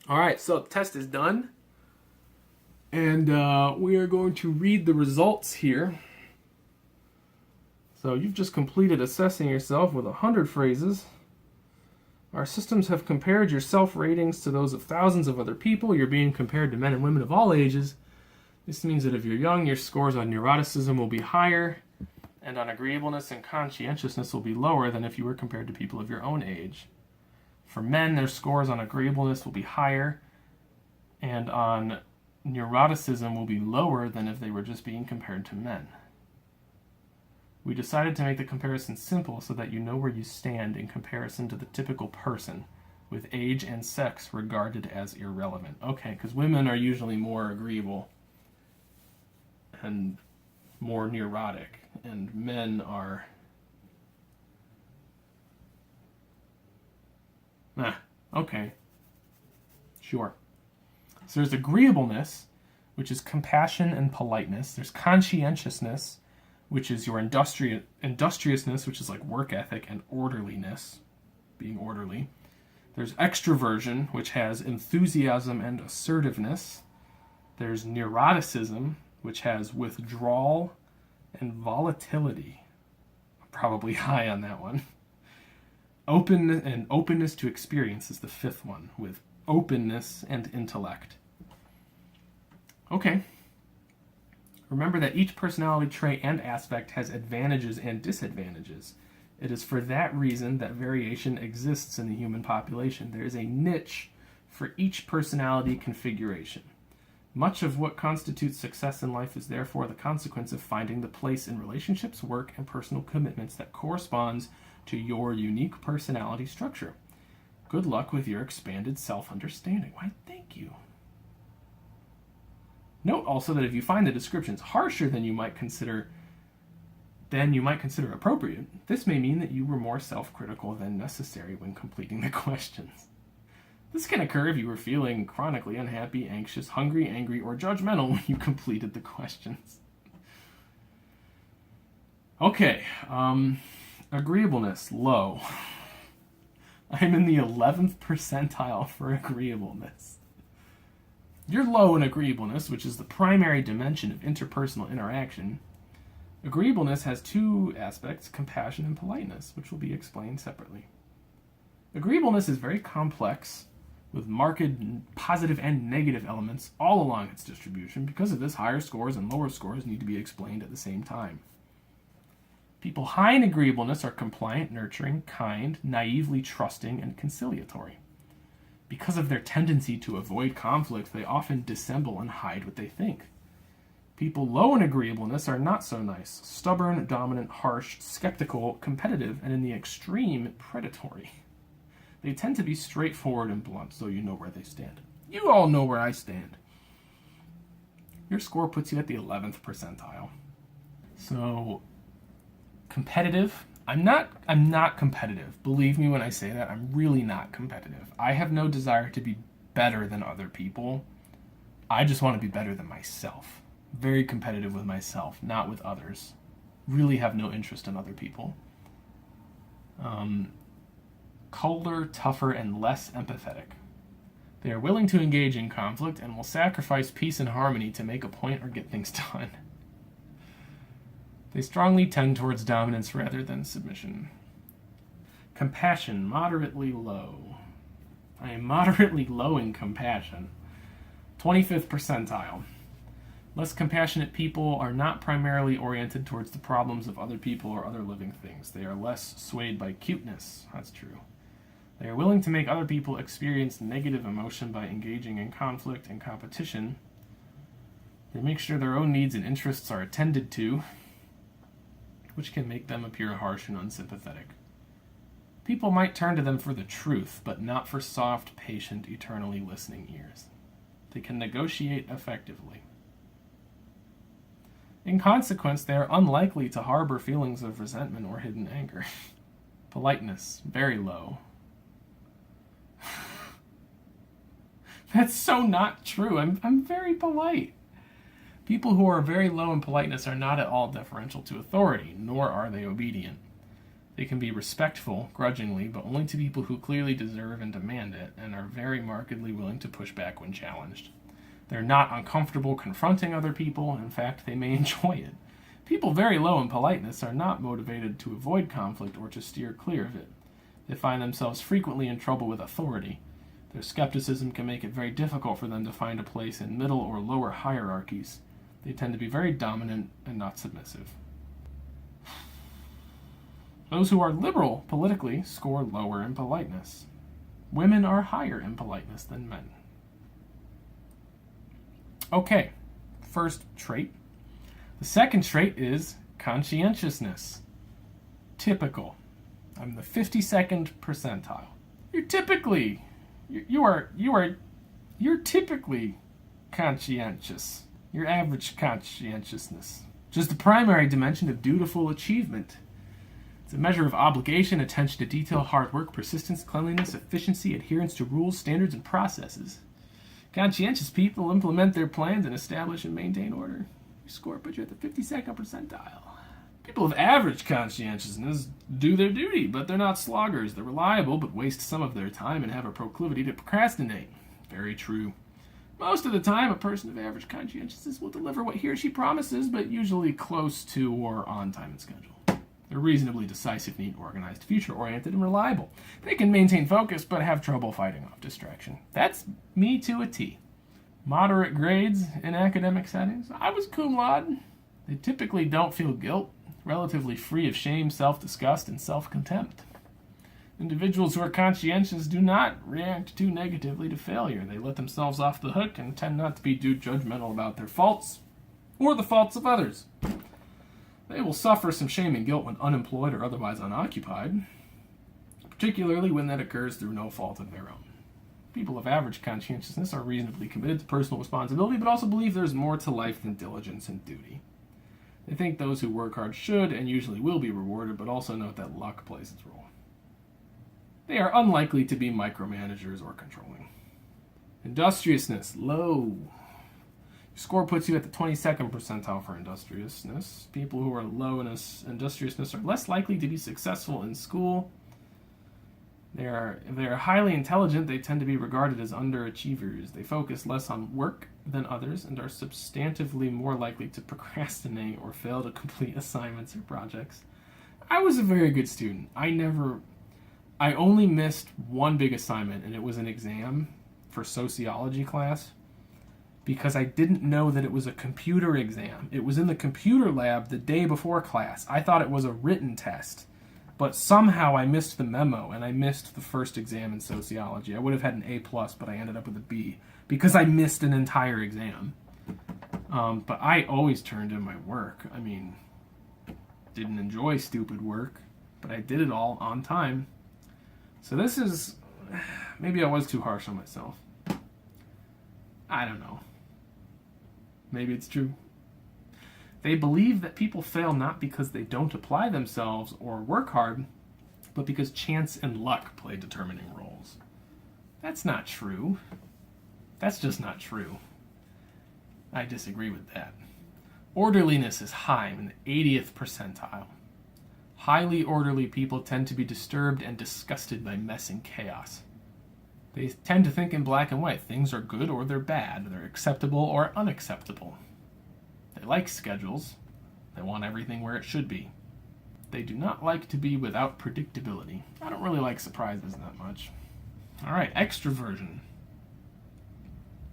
All right, so the test is done. And we are going to read the results here. So you've just completed assessing yourself with 100 phrases. Our systems have compared your self-ratings to those of thousands of other people. You're being compared to men and women of all ages. This means that if you're young, your scores on neuroticism will be higher, and on agreeableness and conscientiousness will be lower than if you were compared to people of your own age. For men, their scores on agreeableness will be higher, and on neuroticism will be lower than if they were just being compared to men. We decided to make the comparison simple so that you know where you stand in comparison to the typical person, with age and sex regarded as irrelevant. Okay, because women are usually more agreeable and more neurotic, and men are... okay. Sure. So there's agreeableness, which is compassion and politeness. There's conscientiousness, which is your industriousness, which is like work ethic, and orderliness, being orderly. There's extroversion, which has enthusiasm and assertiveness. There's neuroticism, which has withdrawal and volatility. Probably high on that one. Openness to experience is the fifth one, with openness and intellect. Okay. Remember that each personality trait and aspect has advantages and disadvantages. It is for that reason that variation exists in the human population. There is a niche for each personality configuration. Much of what constitutes success in life is therefore the consequence of finding the place in relationships, work, and personal commitments that corresponds to your unique personality structure. Good luck with your expanded self-understanding. Why, thank you. Note also that if you find the descriptions harsher than you might consider appropriate, this may mean that you were more self-critical than necessary when completing the questions. This can occur if you were feeling chronically unhappy, anxious, hungry, angry, or judgmental when you completed the questions. Okay, agreeableness, low. I'm in the 11th percentile for agreeableness. You're low in agreeableness, which is the primary dimension of interpersonal interaction. Agreeableness has two aspects, compassion and politeness, which will be explained separately. Agreeableness is very complex, with marked positive and negative elements all along its distribution. Because of this, higher scores and lower scores need to be explained at the same time. People high in agreeableness are compliant, nurturing, kind, naively trusting, and conciliatory. Because of their tendency to avoid conflict, they often dissemble and hide what they think. People low in agreeableness are not so nice, stubborn, dominant, harsh, skeptical, competitive, and in the extreme, predatory. They tend to be straightforward and blunt, so you know where they stand. You all know where I stand. Your score puts you at the 11th percentile. So, competitive. I'm not competitive. Believe me when I say that. I'm really not competitive. I have no desire to be better than other people. I just want to be better than myself. Very competitive with myself, not with others. Really have no interest in other people. Colder, tougher, and less empathetic. They are willing to engage in conflict and will sacrifice peace and harmony to make a point or get things done. They strongly tend towards dominance rather than submission. Compassion, moderately low. I am moderately low in compassion. 25th percentile. Less compassionate people are not primarily oriented towards the problems of other people or other living things. They are less swayed by cuteness. That's true. They are willing to make other people experience negative emotion by engaging in conflict and competition. They make sure their own needs and interests are attended to, which can make them appear harsh and unsympathetic. People might turn to them for the truth, but not for soft, patient, eternally listening ears. They can negotiate effectively. In consequence, they are unlikely to harbor feelings of resentment or hidden anger. Politeness, very low. That's so not true. I'm very polite. People who are very low in politeness are not at all deferential to authority, nor are they obedient. They can be respectful, grudgingly, but only to people who clearly deserve and demand it, and are very markedly willing to push back when challenged. They're not uncomfortable confronting other people. In fact, they may enjoy it. People very low in politeness are not motivated to avoid conflict or to steer clear of it. They find themselves frequently in trouble with authority. Their skepticism can make it very difficult for them to find a place in middle or lower hierarchies. They tend to be very dominant and not submissive. Those who are liberal politically score lower in politeness. Women are higher in politeness than men. Okay, first trait. The second trait is conscientiousness. Typical. I'm the 52nd percentile. You're typically conscientious. Your average conscientiousness. Just the primary dimension of dutiful achievement. It's a measure of obligation, attention to detail, hard work, persistence, cleanliness, efficiency, adherence to rules, standards, and processes. Conscientious people implement their plans and establish and maintain order. Your score puts you at the 52nd percentile. People of average conscientiousness do their duty, but they're not sloggers. They're reliable, but waste some of their time and have a proclivity to procrastinate. Very true. Most of the time, a person of average conscientiousness will deliver what he or she promises, but usually close to or on time and schedule. They're reasonably decisive, neat, organized, future-oriented, and reliable. They can maintain focus, but have trouble fighting off distraction. That's me to a T. Moderate grades in academic settings. I was cum laude. They typically don't feel guilt, relatively free of shame, self-disgust, and self-contempt. Individuals who are conscientious do not react too negatively to failure. They let themselves off the hook and tend not to be too judgmental about their faults or the faults of others. They will suffer some shame and guilt when unemployed or otherwise unoccupied, particularly when that occurs through no fault of their own. People of average conscientiousness are reasonably committed to personal responsibility, but also believe there's more to life than diligence and duty. They think those who work hard should and usually will be rewarded, but also note that luck plays its role. They are unlikely to be micromanagers or controlling. Industriousness, low. Your score puts you at the 22nd percentile for industriousness. People who are low in industriousness are less likely to be successful in school. They are highly intelligent. They tend to be regarded as underachievers. They focus less on work than others and are substantively more likely to procrastinate or fail to complete assignments or projects. I was a very good student. I only missed one big assignment, and it was an exam for sociology class, because I didn't know that it was a computer exam. It was in the computer lab the day before class. I thought it was a written test, but somehow I missed the memo, and I missed the first exam in sociology. I would have had an A+, but I ended up with a B, because I missed an entire exam. But I always turned in my work. I mean, didn't enjoy stupid work, but I did it all on time. So this is... maybe I was too harsh on myself. I don't know. Maybe it's true. They believe that people fail not because they don't apply themselves or work hard, but because chance and luck play determining roles. That's not true. That's just not true. I disagree with that. Orderliness is high in the 80th percentile. Highly orderly people tend to be disturbed and disgusted by mess and chaos. They tend to think in black and white. Things are good or they're bad. They're acceptable or unacceptable. They like schedules. They want everything where it should be. They do not like to be without predictability. I don't really like surprises that much. All right, extroversion.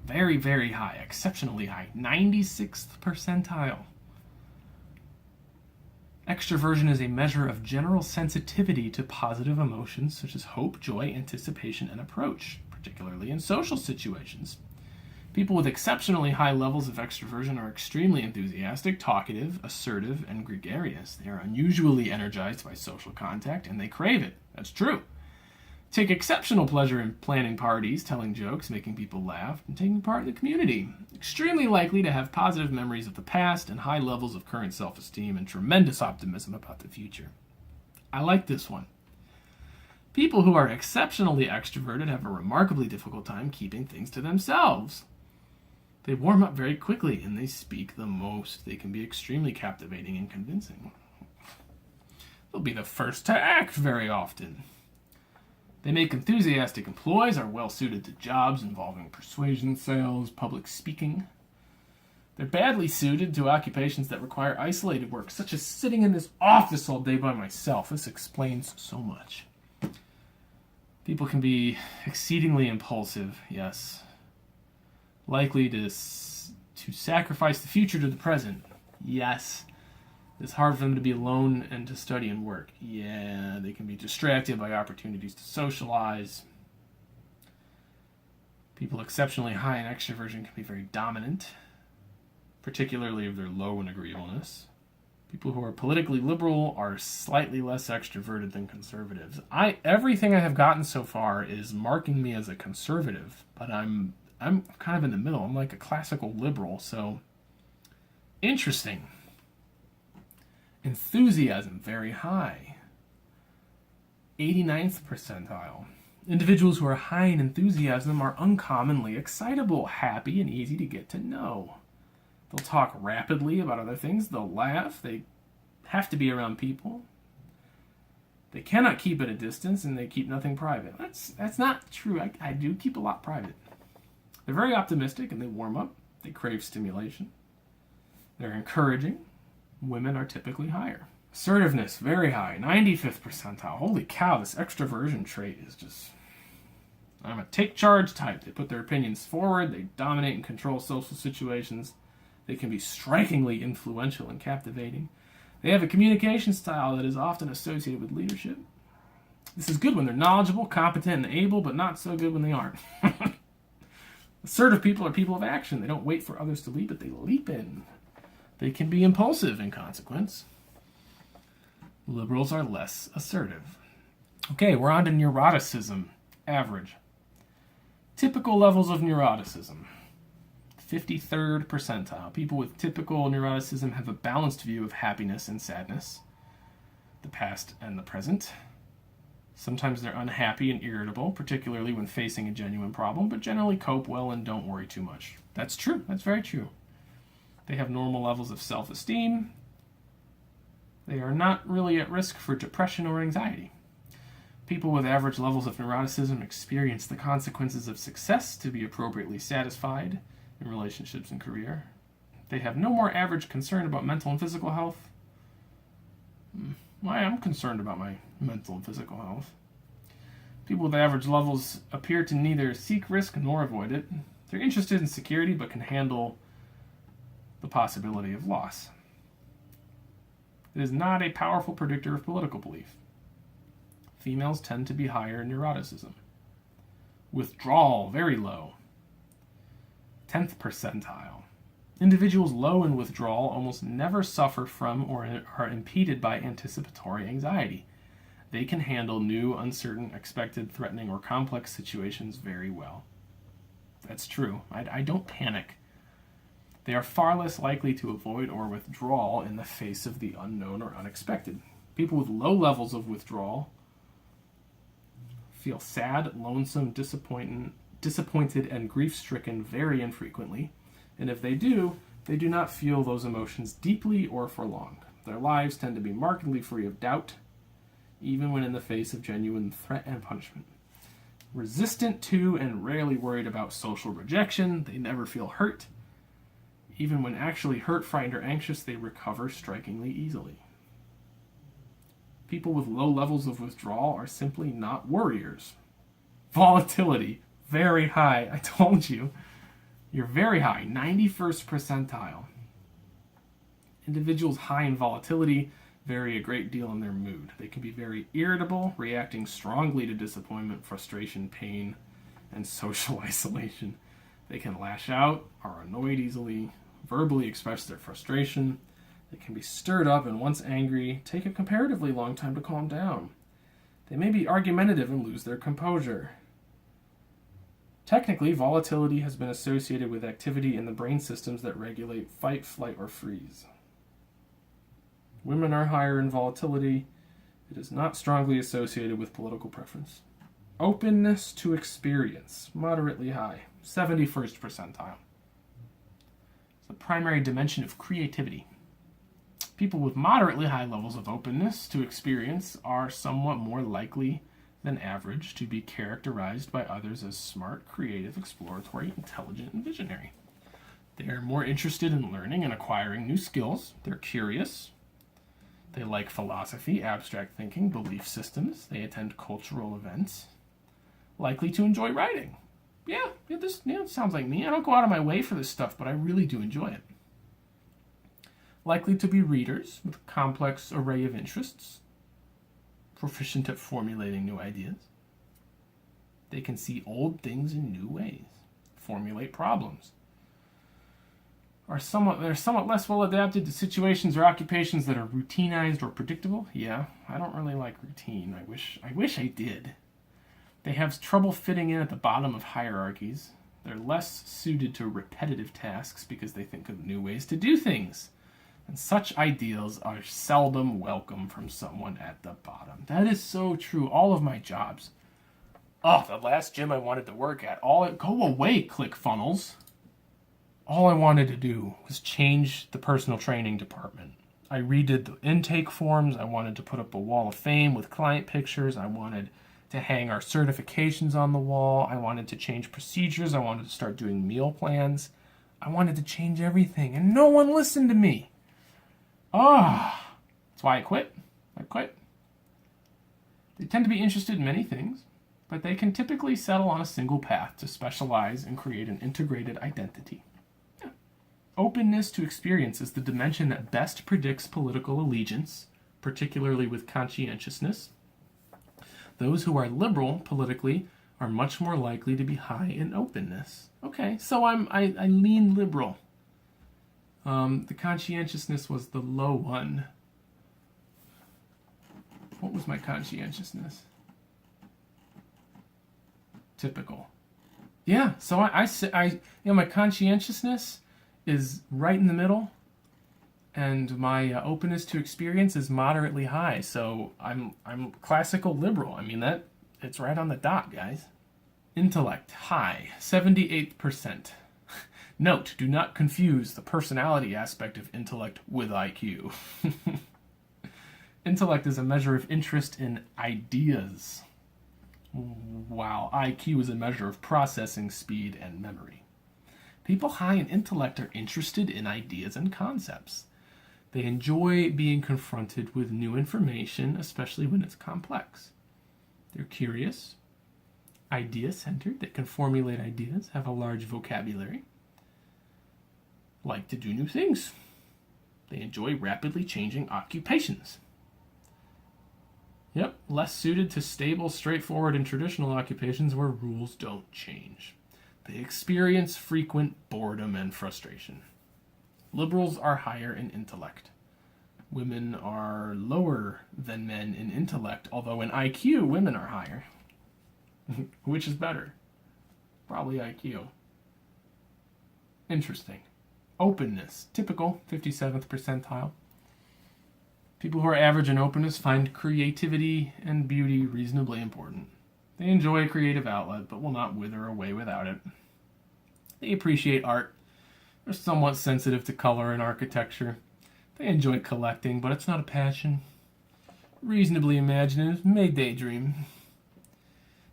Very, very high. Exceptionally high. 96th percentile. Extroversion is a measure of general sensitivity to positive emotions such as hope, joy, anticipation, and approach, particularly in social situations. People with exceptionally high levels of extroversion are extremely enthusiastic, talkative, assertive, and gregarious. They are unusually energized by social contact, and they crave it. That's true. Take exceptional pleasure in planning parties, telling jokes, making people laugh, and taking part in the community. Extremely likely to have positive memories of the past and high levels of current self-esteem and tremendous optimism about the future. I like this one. People who are exceptionally extroverted have a remarkably difficult time keeping things to themselves. They warm up very quickly and they speak the most. They can be extremely captivating and convincing. They'll be the first to act very often. They make enthusiastic employees, are well suited to jobs involving persuasion, sales, public speaking. They're badly suited to occupations that require isolated work, such as sitting in this office all day by myself. This explains so much. People can be exceedingly impulsive, yes. Likely to sacrifice the future to the present, yes. It's hard for them to be alone and to study and work. Yeah, they can be distracted by opportunities to socialize. People exceptionally high in extroversion can be very dominant, particularly if they're low in agreeableness. People who are politically liberal are slightly less extroverted than conservatives. Everything I have gotten so far is marking me as a conservative, but I'm kind of in the middle. I'm like a classical liberal, so interesting. Enthusiasm, very high. 89th percentile. Individuals who are high in enthusiasm are uncommonly excitable, happy, and easy to get to know. They'll talk rapidly about other things. They'll laugh. They have to be around people. They cannot keep at a distance, and they keep nothing private. That's not true. I do keep a lot private. They're very optimistic, and they warm up. They crave stimulation. They're encouraging. Women are typically higher. Assertiveness, very high, 95th percentile. Holy cow, this extroversion trait is just... I'm a take-charge type. They put their opinions forward. They dominate and control social situations. They can be strikingly influential and captivating. They have a communication style that is often associated with leadership. This is good when they're knowledgeable, competent, and able, but not so good when they aren't. Assertive people are people of action. They don't wait for others to lead, but they leap in. They can be impulsive in consequence. Liberals are less assertive. Okay, we're on to neuroticism. Average. Typical levels of neuroticism. 53rd percentile. People with typical neuroticism have a balanced view of happiness and sadness, the past and the present. Sometimes they're unhappy and irritable, particularly when facing a genuine problem, but generally cope well and don't worry too much. That's true. That's very true. They have normal levels of self-esteem. They are not really at risk for depression or anxiety. People with average levels of neuroticism experience the consequences of success to be appropriately satisfied in relationships and career. They have no more average concern about mental and physical health. Why, I'm concerned about my mental and physical health. People with average levels appear to neither seek risk nor avoid it. They're interested in security but can handle the possibility of loss. It is not a powerful predictor of political belief. Females tend to be higher in neuroticism. Withdrawal, very low. 10th percentile. Individuals low in withdrawal almost never suffer from or are impeded by anticipatory anxiety. They can handle new, uncertain, expected, threatening, or complex situations very well. That's true. I don't panic. They are far less likely to avoid or withdraw in the face of the unknown or unexpected. People with low levels of withdrawal feel sad, lonesome, disappointed, and grief-stricken very infrequently, and if they do not feel those emotions deeply or for long. Their lives tend to be markedly free of doubt, even when in the face of genuine threat and punishment. Resistant to and rarely worried about social rejection, they never feel hurt. Even when actually hurt, frightened, or anxious, they recover strikingly easily. People with low levels of withdrawal are simply not worriers. Volatility, very high. I told you. You're very high, 91st percentile. Individuals high in volatility vary a great deal in their mood. They can be very irritable, reacting strongly to disappointment, frustration, pain, and social isolation. They can lash out, are annoyed easily, verbally express their frustration. They can be stirred up and once angry, take a comparatively long time to calm down. They may be argumentative and lose their composure. Technically, volatility has been associated with activity in the brain systems that regulate fight, flight, or freeze. Women are higher in volatility. It is not strongly associated with political preference. Openness to experience, moderately high, 71st percentile. It's the primary dimension of creativity. People with moderately high levels of openness to experience are somewhat more likely than average to be characterized by others as smart, creative, exploratory, intelligent, and visionary. They are more interested in learning and acquiring new skills. They're curious. They like philosophy, abstract thinking, belief systems. They attend cultural events. Likely to enjoy writing. This sounds like me. I don't go out of my way for this stuff, but I really do enjoy it. Likely to be readers with a complex array of interests. Proficient at formulating new ideas. They can see old things in new ways. Formulate problems. They're somewhat less well adapted to situations or occupations that are routinized or predictable. Yeah, I don't really like routine. I wish I did. They have trouble fitting in at the bottom of hierarchies. They're less suited to repetitive tasks because they think of new ways to do things. And such ideals are seldom welcome from someone at the bottom. That is so true. All of my jobs. Oh, the last gym I wanted to work at. Go away, ClickFunnels. All I wanted to do was change the personal training department. I redid the intake forms. I wanted to put up a wall of fame with client pictures. I wanted to hang our certifications on the wall. I wanted to change procedures. I wanted to start doing meal plans. I wanted to change everything, and no one listened to me. That's why I quit. They tend to be interested in many things, but they can typically settle on a single path to specialize and create an integrated identity. Openness to experience is the dimension that best predicts political allegiance, particularly with conscientiousness. Those who are liberal politically are much more likely to be high in openness. Okay, so I lean liberal. The conscientiousness was the low one. What was my conscientiousness? Typical. Yeah, so my conscientiousness is right in the middle, and my openness to experience is moderately high. So I'm classical liberal. I mean, that it's right on the dot, guys. Intellect high, 78%. Note, do not confuse the personality aspect of intellect with IQ. Intellect is a measure of interest in ideas, while IQ is a measure of processing speed and memory. People high in intellect are interested in ideas and concepts. They enjoy being confronted with new information, especially when it's complex. They're curious, idea-centered, they can formulate ideas, have a large vocabulary, like to do new things. They enjoy rapidly changing occupations. Yep, less suited to stable, straightforward, and traditional occupations where rules don't change. They experience frequent boredom and frustration. Liberals are higher in intellect. Women are lower than men in intellect, although in IQ, women are higher. Which is better? Probably IQ. Interesting. Openness. Typical, 57th percentile. People who are average in openness find creativity and beauty reasonably important. They enjoy a creative outlet, but will not wither away without it. They appreciate art. They're somewhat sensitive to color and architecture. They enjoy collecting, but it's not a passion. Reasonably imaginative, may daydream.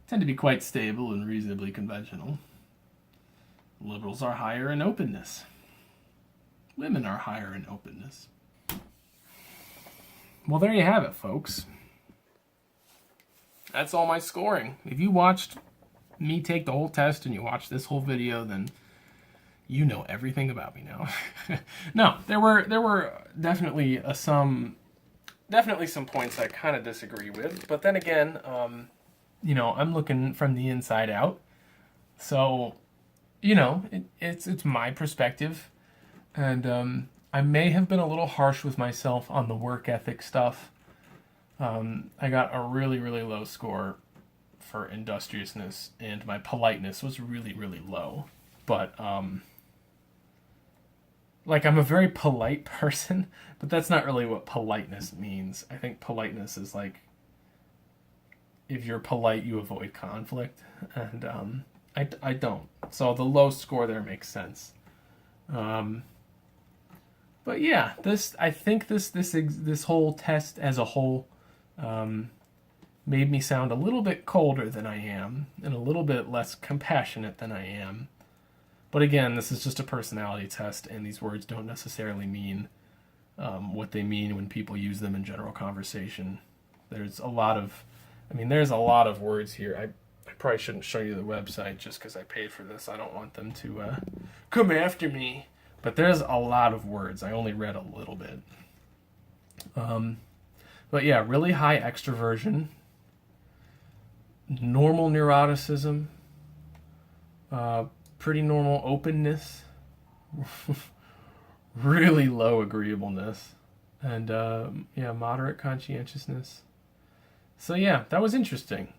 Tend to be quite stable and reasonably conventional. Liberals are higher in openness. Women are higher in openness. Well, there you have it, folks. That's all my scoring. If you watched me take the whole test and you watched this whole video, then you know everything about me now. No, there were definitely some points I kind of disagree with, but then again, I'm looking from the inside out, so it's my perspective, and I may have been a little harsh with myself on the work ethic stuff. I got a really, really low score for industriousness, and my politeness was really, really low. But, I'm a very polite person, but that's not really what politeness means. I think politeness is if you're polite, you avoid conflict, and I don't. So the low score there makes sense. But But yeah, I think this whole test as a whole made me sound a little bit colder than I am and a little bit less compassionate than I am. But again, this is just a personality test, and these words don't necessarily mean what they mean when people use them in general conversation. There's a lot of words here. I probably shouldn't show you the website just because I paid for this. I don't want them to come after me. But there's a lot of words. I only read a little bit. But yeah, really high extroversion, normal neuroticism, pretty normal openness, really low agreeableness, and moderate conscientiousness. So yeah, that was interesting.